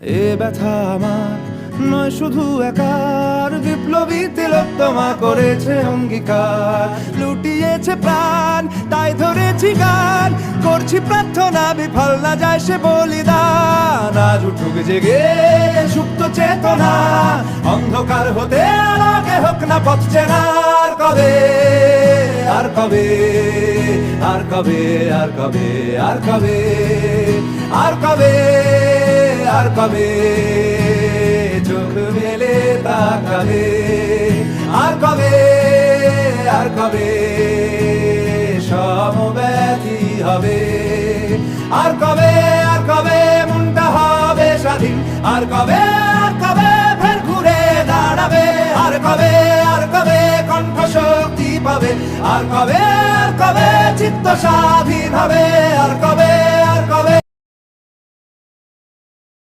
এ ব্যথা আমার নয় শুধু একার, বিপ্লবী তিলোত্তমা করেছে অঙ্গীকার, লুটিয়েছে প্রাণ তাই ধরেছি গান, করছি প্রার্থনা বিফল না যায় সে বলিদান। আজ উঠুক জেগে সুপ্ত চেতনা, অন্ধকার হতে আলোকে হোক না পথ চেনা। আর কবে, আর কবে, আর কবে, আর কবে, আর কবে, আর কবে, আর কবে চোখ মেলে তাকাবে। আর কবে, আর কবে সমব্যথী হবে। আর কবে, আর কবে মনটা হবে স্বাধীন। আর কবে, আর কবে ফের ঘুরে দাঁড়াবে। আর কবে, আর কবে কণ্ঠ শক্তি পাবে। আর কবে, আর কবে চিত্ত স্বাধীন হবে। আর কবে,